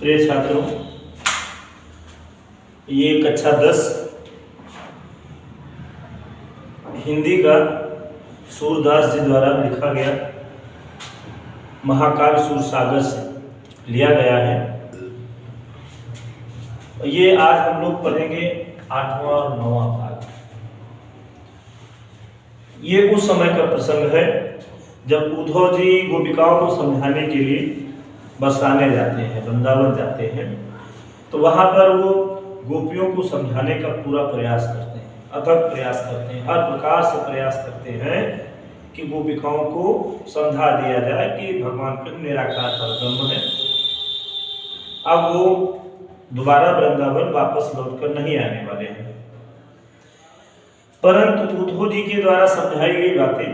प्रिय छात्रों, ये कक्षा 10 हिंदी का सूरदास जी द्वारा लिखा गया महाकाव्य सूरसागर से लिया गया है। ये आज हम लोग पढ़ेंगे 8वां और 9वां भाग। ये उस समय का प्रसंग है जब उद्धव जी गोपिकाओं को समझाने के लिए बरसाने जाते हैं, वृंदावन जाते हैं। तो वहां पर वो गोपियों को समझाने का पूरा प्रयास करते हैं, अथक प्रयास करते हैं, हर प्रकार से प्रयास करते हैं कि गोपिकाओं को समझा दिया जाए कि भगवान का निराकार परब्रह्म है। अब वो दोबारा वृंदावन वापस लौटकर नहीं आने वाले हैं, परंतु उद्धव जी के द्वारा समझाई गई बातें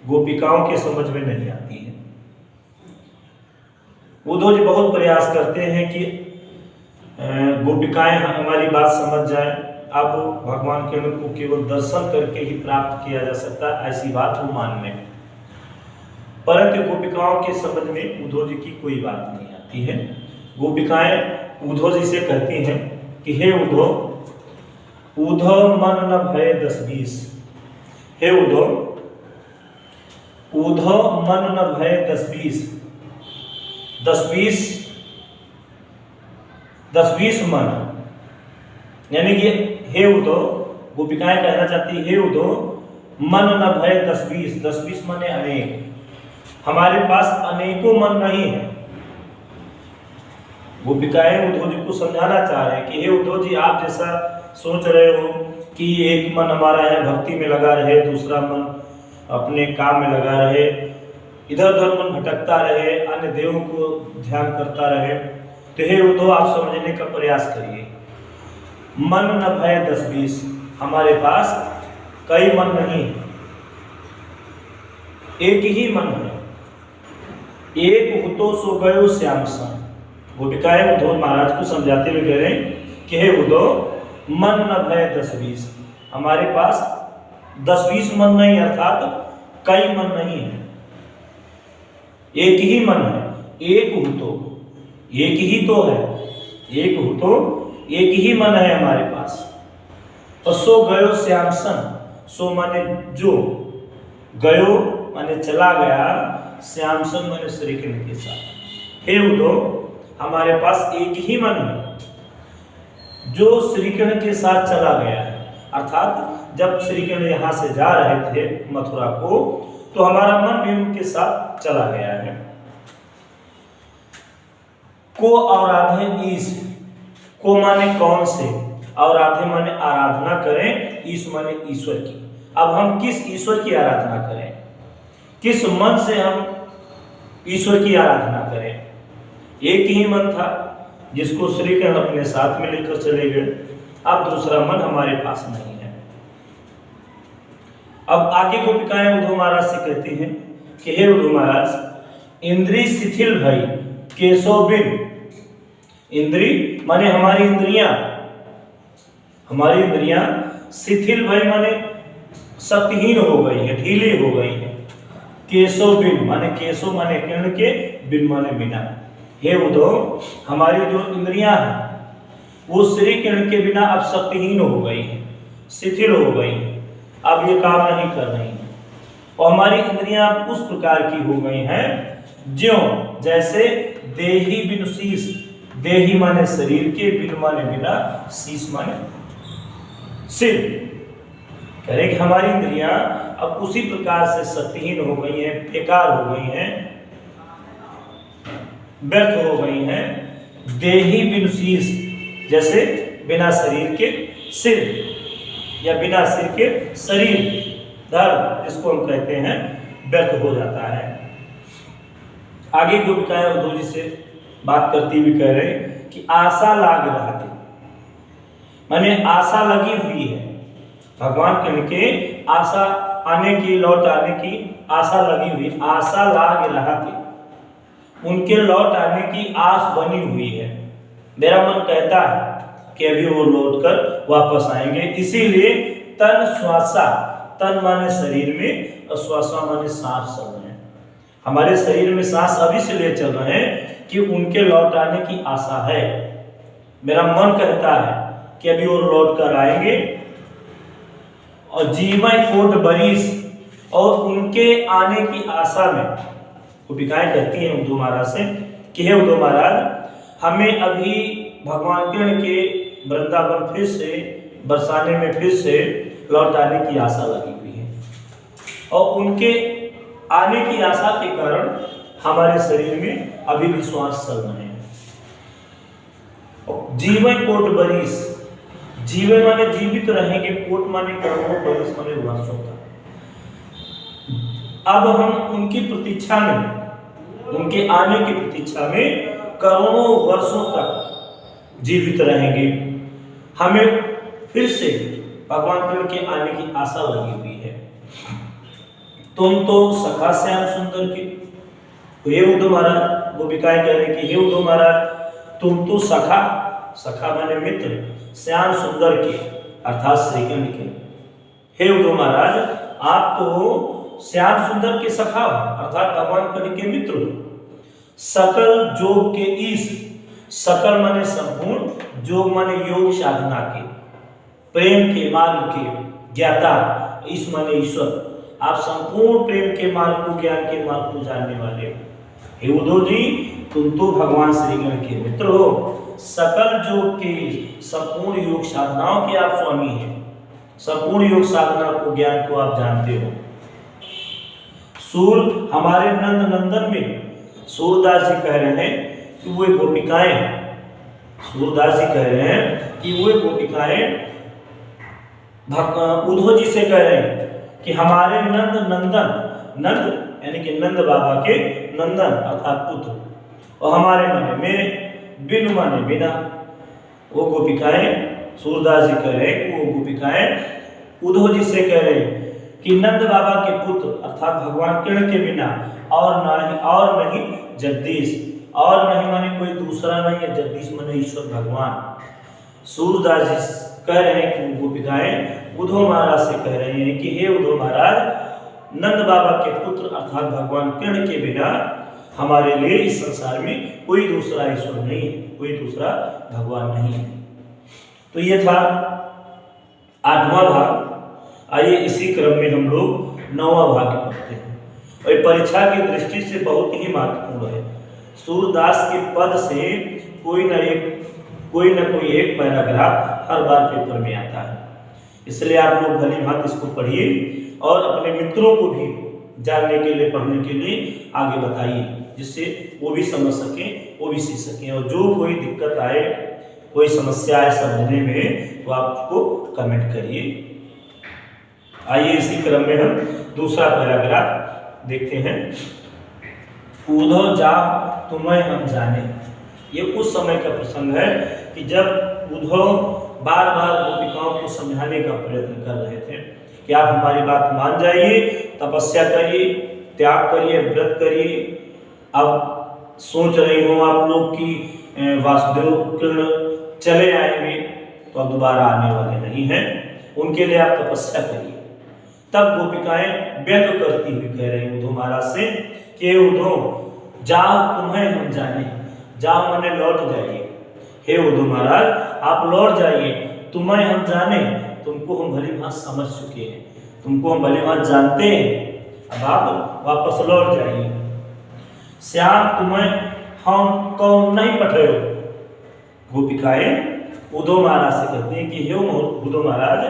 गोपिकाओं के समझ में नहीं आती है। उद्धव जी बहुत प्रयास करते हैं कि गोपिकाएं हमारी बात समझ जाएं। अब भगवान के को केवल दर्शन करके ही प्राप्त किया जा सकता है, ऐसी बात वो मान लें। परंतु गोपिकाओं के समझ में उद्धव जी की कोई बात नहीं आती है। गोपिकाएं उद्धव जी से कहती हैं कि हे उद्धव, उद्धव मन न भय 10-20। हे उद्धव, उद्धव मन न भय 10-20। 10-20 मन, यानी कि हे उद्धव, गोपिकाएं कहना चाहती है हे उद्धव मन न भय 10-20। 10-20 मन अनेक, हमारे पास अनेकों मन नहीं है। गोपिकाएं उद्धव जी को समझाना चाह रहे हैं कि हे उद्धव जी, आप जैसा सोच रहे हो कि एक मन हमारा है भक्ति में लगा रहे, दूसरा मन अपने काम में लगा रहे, इधर उधर मन भटकता रहे, अन्य देवों को ध्यान करता रहे, तो हे उद्धव आप समझने का प्रयास करिए। मन न भय 10-20, हमारे पास कई मन नहीं है, एक ही मन है। एक हुतो सो गयो श्याम सन। गोपिकाएं उद्धव महाराज को समझाते हुए कह रहे हैं कि हे उद्धव मन न भय 10-20, हमारे पास 10-20 मन नहीं, अर्थात कई मन नहीं है, एक ही मन है। एक हुतो, एक ही तो है, एक हुतो एक ही मन है हमारे पास। और सो गयो श्याम सन, सो माने जो, गयो माने चला गया, श्याम सन माने श्री कृष्ण के साथ। हे उद्धव, हमारे पास एक ही मन है जो श्री कृष्ण के साथ चला गया है। अर्थात जब श्री कृष्ण यहाँ से जा रहे थे मथुरा को, तो हमारा मन भी उनके साथ चला गया है। को आराधे ईश, को माने कौन से, और आराधे माने आराधना करें, ईश माने ईश्वर की। अब हम किस ईश्वर की आराधना करें, किस मन से हम ईश्वर की आराधना करें। एक ही मन था जिसको श्री कृष्ण अपने साथ में लेकर चले गए, अब दूसरा मन हमारे पास नहीं है। अब आगे गोपिकाएं उद्धव महाराज से कहती हैं कि हे उद्धव महाराज, इंद्री शिथिल भई केशव बिन। इंद्री माने हमारी इंद्रियां, हमारी इंद्रियां शिथिल भई माने शक्तिहीन हो गई है, ढीली हो गई है। केशव बिन माने केशव माने कृष्ण के, बिन माने बिना। हे उद्धव, हमारी जो इंद्रियां हैं वो श्री कृष्ण के बिना अब शक्तिहीन हो गई है, शिथिल हो गई है, अब ये काम नहीं कर रही है। और हमारी इंद्रियां उस प्रकार की हो गई हैं ज्यों जैसे देही बिन शीश। देही माने शरीर के, बिन माने बिना, शीश माने सिर। कह रहे कि हमारी इंद्रियां अब उसी प्रकार से शक्तिहीन हो गई हैं, बेकार हो गई हैं, व्यर्थ हो गई हैं। देही बिन शीश, जैसे बिना शरीर के सिर, या बिना सिर के शरीर, धर्म जिसको हम कहते हैं, व्यर्थ हो जाता है। आगे गोपिकाएं उद्धव जी से बात करती हुई कह रहे कि आशा लाग रहा थी, माने आशा लगी हुई है भगवान के आशा आने की, लौट आने की आशा लगी हुई, आशा लाग रहा थी, उनके लौट आने की आस बनी हुई है। मेरा मन कहता है कि अभी वो लौटकर वापस आएंगे, इसीलिए तन श्वासा, तन माने शरीर में और श्वासा माने सांस चल रहे हैं। हमारे शरीर में सांस अभी से ले चल रहे हैं कि उनके लौट आने की आशा है। मेरा मन कहता है कि अभी वो लौट कर आएंगे और जीवन कोट बरिस, और उनके आने की आशा में गोपिकाएं कहती हैं उद्धव महाराज से कि हे उद्धव महाराज, हमें अभी भगवान कृष्ण के वृंदावन फिर से बरसाने में फिर से लौट आने की आशा लगी हुई है, और उनके आने की आशा के कारण हमारे शरीर में अभी भी श्वास चल रहे हैं। जीवन कोट बरिस, जीवन माने जीवित रहेंगे, कोट माने करोड़ों, बरिस माने वर्षों तक। अब हम उनकी प्रतीक्षा में, उनके आने की प्रतीक्षा में करोड़ों वर्षों तक जीवित रहेंगे। हमें फिर से भगवान कृष्ण के आने की आशा लगी हुई है। तुम तो सखा श्याम सुंदर के, हे उद्धव महाराज, गोपिकाएं कह रहे कि हे उद्धव महाराज, तुम तो सखा, सखा माने मित्र, श्याम सुंदर के अर्थात श्री कृष्ण के। हे उद्धव महाराज, आप तो श्याम सुंदर के सखा अर्थात भगवान कृष्ण के मित्र हो। सकल जोग के ईश, सकल माने संपूर्ण, जोग माने योग साधना के, प्रेम के मार्ग के ज्ञाता, ईश माने ईश्वर। आप संपूर्ण प्रेम के मार्ग को, ज्ञान के मार्ग को जानने वाले हो। हे उद्धव जी, तुम तो भगवान श्री कृष्ण के मित्र हो, सकल योग के, संपूर्ण योग साधनाओं के आप स्वामी हैं, संपूर्ण योग साधना को, ज्ञान को आप जानते हो। सूर हमारे नंद नंदन में, सूरदास जी कह रहे हैं कि वो गोपिकाएं, सूरदास जी कह रहे हैं कि वो गोपिकाएं उद्धव जी से कह रहे हैं कि हमारे नंद नंदन, नंद यानी कि नंद बाबा के नंदन अर्थात पुत्र, और हमारे माने मेरे, बिनु माने बिना। वो गोपिकाएं, सूरदास जी कह रहे हैं कि वो गोपिकाएं उद्धव जी से कह रहे हैं कि नंद बाबा के पुत्र अर्थात भगवान कृष्ण के बिना और नहीं जगदीश, और नहीं माने कोई दूसरा नहीं है, जगदीश माने ईश्वर भगवान। सूरदास जी कह रहे हैं कि गोपिकाएं उद्धव महाराज से कह रहे हैं कि हे उद्धव महाराज, नंद बाबा के पुत्र अर्थात भगवान कृष्ण के बिना हमारे लिए इस संसार में कोई दूसरा ईश्वर नहीं है, कोई दूसरा भगवान नहीं है। तो ये था 8वां भाग। आइए इसी क्रम में हम लोग 9वां भाग पढ़ते हैं, और परीक्षा की दृष्टि से बहुत ही महत्वपूर्ण है। सूरदास के पद से कोई न कोई एक पैराग्राफ हर बार पेपर में आता है, इसलिए आप लोग भली भांति इसको पढ़िए और अपने मित्रों को भी जानने के लिए, पढ़ने के लिए आगे बताइए, जिससे वो भी समझ सकें, वो भी सीख सकें। और जो कोई दिक्कत आए, कोई समस्या आए समझने में, तो आप उसको कमेंट करिए। आइए इसी क्रम में हम दूसरा पैराग्राफ देखते हैं। उद्धव जा तुम्हें हम जाने, ये उस समय का प्रसंग है कि जब उद्धव बार बार गोपिकाओं को समझाने का प्रयत्न कर रहे थे कि आप हमारी बात मान जाइए, तपस्या करिए, त्याग करिए, व्रत करिए। अब सोच रही हो आप लोग कि वासुदेव कृष्ण चले आएंगे तो अब दोबारा आने वाले नहीं हैं, उनके लिए आप तपस्या करिए। तब गोपिकाएं व्यंग करती हुई कह रही उद्धव महाराज से कि उद्धव जाओ तुम्हें हम जाने, जाओ माने लौट जाइए। हे उद्धव महाराज, आप लौट जाइए, तुम्हें हम जाने, तुमको हम भली भांति समझ चुके हैं, तुमको हम भली भांति जानते हैं, अब आप वापस लौट जाइए। श्याम तुम्हें हम कौन नहीं पठे हो। गोपिकाएं उद्धव महाराज से कहती हैं कि हे उद्धव महाराज,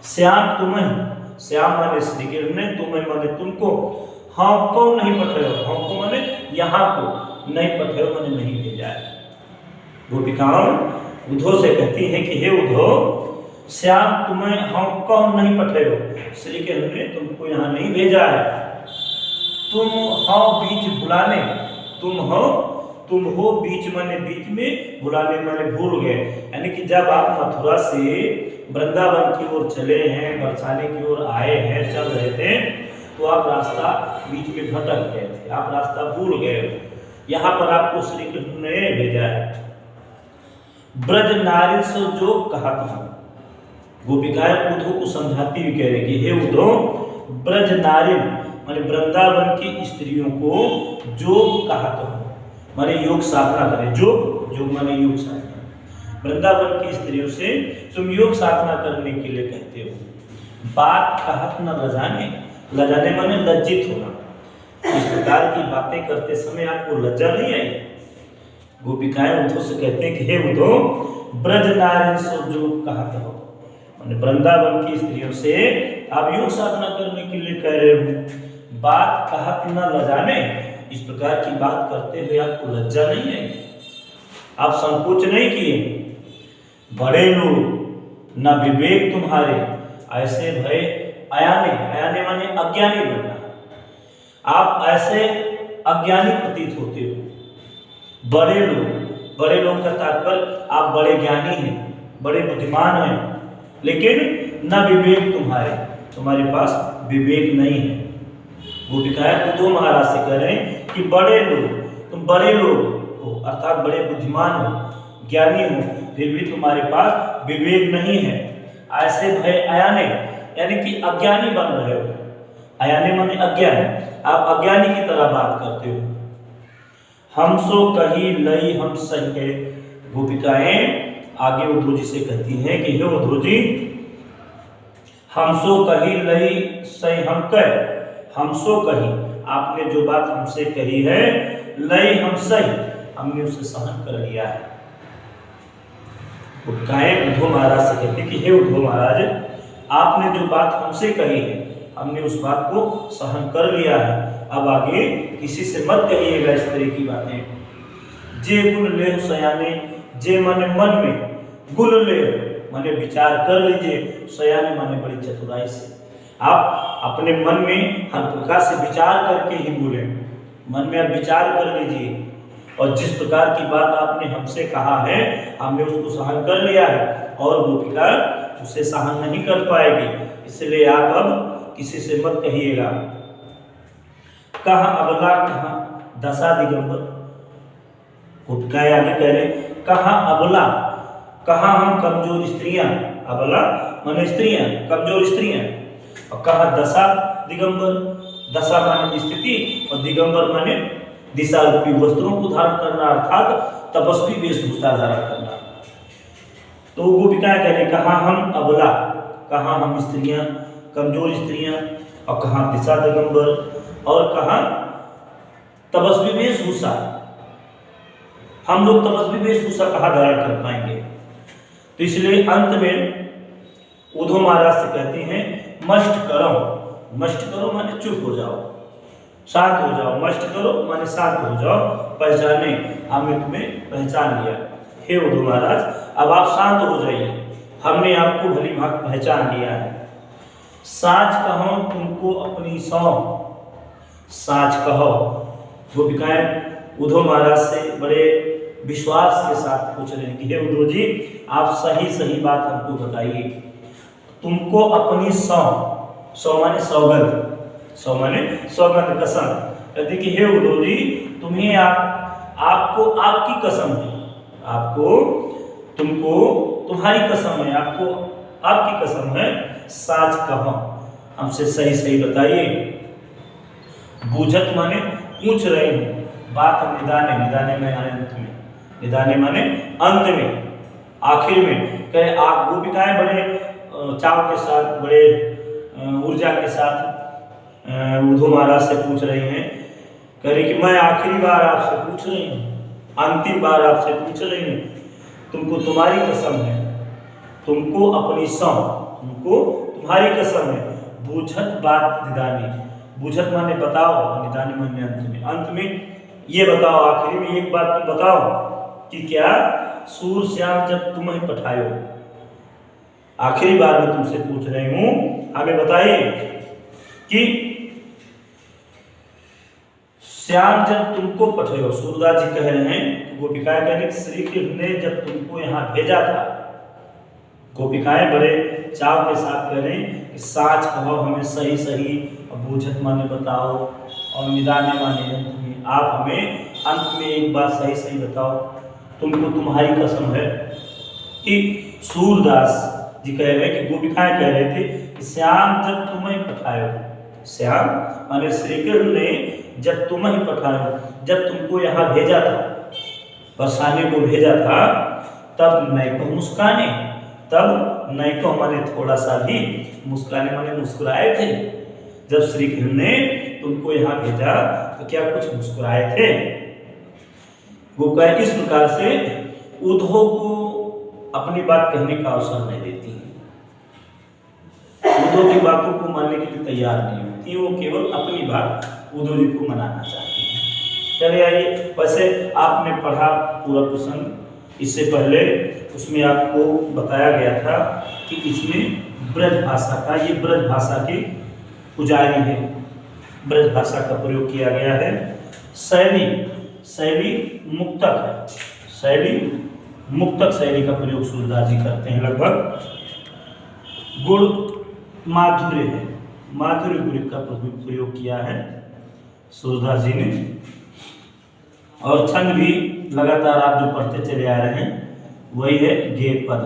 श्याम तुम्हें, श्याम माने श्री कृष्ण ने, तुम्हें माने तुमको, हम कौन नहीं पठे हो, हमको माने यहाँ को नहीं पठे हो, माने नहीं भेजा है। गोपिकाओं उद्धव से कहती हैं कि हे उद्धव, श्याम तुम्हें हम कौन नहीं पठे हो, श्री कृष्ण ने तुमको यहाँ नहीं भेजा है। तुम हो बीच भुलाने, तुम हो बीच माने बीच में, भुलाने माने भूल गए। यानी कि जब आप मथुरा से वृंदावन की ओर चले हैं, बरसाने की ओर आए हैं, चल रहे थे, तो आप रास्ता बीच में भटक गए थे, आप रास्ता भूल गए। यहाँ पर आपको श्री कृष्ण ने भेजा है। ब्रज नारी से जो कहा था, गोपिकाएं उद्धव को समझाती हुई कह रही कि हे उद्धव, ब्रज नारी माने वृंदावन की स्त्रियों को जो कहा तो, माने योग साधना करें, योग माने योग साधना। वृंदावन की स्त्रियों से तुम योग साधना करने के लिए कहते हो। बात कहत न लजाने, लजाने माने लज्जित होना। इस प्रकार की बातें करते समय आपको लज्जा नहीं आई? गोपिकाएं उद्धव से कहते हैं कि हे उद्धव, ब्रज नारी सो जो कहते हो, माने वृंदावन की स्त्रियों से आप योग साधना करने के लिए कह रहे हो। बात कहत न लजाने, इस प्रकार की बात करते हुए आपको लज्जा नहीं आई? आप संकोच नहीं किए? बड़े लोग न विवेक तुम्हारे, ऐसे भय अयाने, अयाने माने अज्ञानी बनना, आप ऐसे अज्ञानी प्रतीत होते हो। बड़े लोग का तात्पर्य आप बड़े ज्ञानी हैं, बड़े बुद्धिमान हैं, लेकिन न विवेक तुम्हारे, तुम्हारे पास विवेक नहीं है। गोपिकाएं उद्धव महाराज से कह रहे हैं कि बड़े लोग, तुम बड़े लोग हो, अर्थात बड़े बुद्धिमान हो, ज्ञानी हो, फिर भी तुम्हारे पास विवेक नहीं है। ऐसे भय अयाने, यानी कि अज्ञानी बन रहे हो। अयाने माने अज्ञान, आप अज्ञानी की तरह बात करते हो। हम सो कही लई हम सही है। गोपिकाएं आगे उद्धव जी से कहती हैं कि हे उद्धव जी, हम सो कही लई सही हम कह, हम सो कही, आपने जो बात हमसे कही है, लई हम सही, हमने उसे सहन कर लिया है। गोपिकाएं उद्धव महाराज से कहती कि हे उद्धव महाराज, आपने जो बात हमसे कही है, हमने उस बात को सहन कर लिया है। अब आगे किसी से मत कहिएगा इस तरह की बातें। जे गुण ले सयाने, जे माने मन में, गुण ले माने विचार कर लीजिए, सयाने माने बड़ी चतुराई से। आप अपने मन में हर प्रकार से विचार करके ही बोले, मन में आप विचार कर लीजिए, और जिस प्रकार की बात आपने हमसे कहा है, हमने उसको सहन कर लिया है, और गोपिका उसे सहन नहीं कर पाएगी, इसलिए आप अब किसी से मत कहिएगा। कहाँ अबला, कहाँ दशा दिगंबर। गोपिकाएं आगे कह रहे, कहाँ अबला, कहाँ हम कमजोर स्त्रियां, अबला माने स्त्रियां, कमजोर स्त्रियां, और कहाँ दशा दिगंबर, दशा माने स्थिति और दिगंबर माने दिशा रूपी वस्त्रों को धारण करना, अर्थात तपस्वी वेशभूषा धारण करना। तो गोपिकाएं कह रही, कहाँ हम अबला, कहाँ हम स्त्रियां, कमजोर स्त्रियां, और कहाँ दिशा दिगंबर, और कहाँ तपस्वी वेशभूषा। हम लोग तपस्वी वेशभूषा कहाँ धारण कर पाएंगे? तो इसलिए अंत में उद्धव महाराज से कहते हैं, मष्ट करो, मष्ट करो माने चुप हो जाओ, शांत हो जाओ, मष्ट करो माने शांत हो जाओ, पहचाने, हमने तुम्हें पहचान लिया। हे उद्धव महाराज, अब आप शांत हो जाइए, हमने आपको भली भांति पहचान लिया है। साच कहो तुमको अपनी सौ, साच कहो। गोपिकाएं उद्धव महाराज से बड़े विश्वास के साथ पूछ रहे हैं कि हे उद्धव जी, आप सही सही बात हमको बताइए। तुमको अपनी सौ, सौ माने सौगंध, सौ माने सौगंध, कसम। कहते कि हे उद्धव जी, तुम्हें आपको आपकी कसम है, आपको तुमको तुम्हारी कसम है, आपको आपकी कसम है। साच कहो, हमसे सही सही बताइए। बूझत माने पूछ रहे हूँ, बात निदाने, निदाने में अंत में, निदाने माने अंत में, आखिर में। कहे आप गोपिकाएं बड़े चाव के साथ, बड़े ऊर्जा के साथ उद्धव महाराज से पूछ रही हैं, कह रही कि मैं आखिरी बार आपसे पूछ रही हूँ, अंतिम बार आपसे पूछ रही हूँ, तुमको तुम्हारी कसम है, तुमको अपनी सौ, तुमको तुम्हारी कसम है। बूझत बात निदानी, बूझत माने बताओ, निदानी माने अंत में। अंत में ये बताओ, आखिरी में एक बात तुम बताओ कि क्या सूर श्याम जब तुम्हें पठायो, आखिरी बार मैं तुमसे पूछ रही हूँ, हमें बताइए कि श्याम जब तुमको पठायो, सूरदास जी कह रहे हैं, गोपिकाएं कह रही श्री कृष्ण ने जब तुमको यहाँ भेजा था। गोपिकाएं बड़े चाव के साथ कह रहे हैं कि साच कहो, हमें सही सही, बूझत माने बताओ, और निदाने माने अंत में, आप हमें अंत में एक बात सही सही बताओ। तुमको तुम्हारी कसम है कि सूरदास जी कह रहे हैं कि गोपिकाएं कह रहे थे कि श्याम जब तुम्हें पठायो, श्याम माने श्री कृष्ण ने जब तुम ही पठायो, जब तुमको यहाँ भेजा था, बरसाने को भेजा था, तब नैको मुस्काने, तब नैको माने थोड़ा सा भी, मुस्काने माने मुस्कुराए थे। जब श्री कृष्ण ने तुमको यहाँ भेजा तो क्या कुछ मुस्कुराए थे? वो कहे इस प्रकार से उद्धव को अपनी बात कहने का अवसर नहीं देती है, उद्धव की बातों को मानने के लिए तैयार नहीं होती, वो केवल अपनी बात उद्धव जी को मनाना चाहती है। चलिए आइए, वैसे आपने पढ़ा पूरा प्रसंग, इससे पहले उसमें आपको बताया गया था कि इसमें ब्रज भाषा का, ये ब्रज भाषा की पुजारी है, ब्रज भाषा का प्रयोग किया गया है। शैली मुक्तक है, शैली मुक्तक शैली का प्रयोग सूरदास जी करते हैं लगभग। गुण माधुर्य है, माधुर्य गुण का प्रयोग किया है सूरदास जी ने। और छंद भी लगातार आप जो पढ़ते चले आ रहे हैं वही है गेय पद।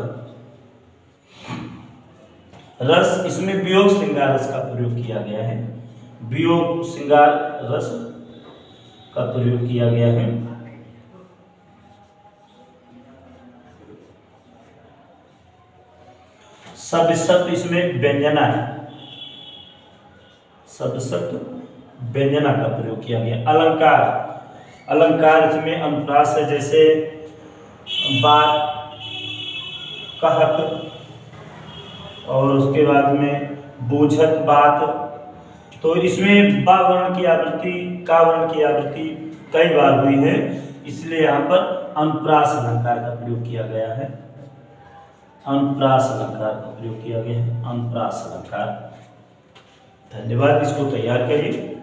रस, इसमें वियोग श्रृंगार रस का प्रयोग किया गया है, वियोग श्रृंगार रस का प्रयोग किया गया है। शब्द शब्द इसमें व्यंजना है, शब्द शब्द व्यंजना का प्रयोग किया गया। अलंकार, अलंकार इसमें अनुप्रास है, जैसे बात, कहत, और उसके बाद में बोझत बात। तो इसमें बा वर्ण की आवृत्ति, का वर्ण की आवृत्ति कई बार हुई है, इसलिए यहाँ पर अनुप्रास अलंकार का प्रयोग किया गया है, अनुप्रास अलंकार का प्रयोग किया गया है, अनुप्रास अलंकार। धन्यवाद, इसको तैयार करिए।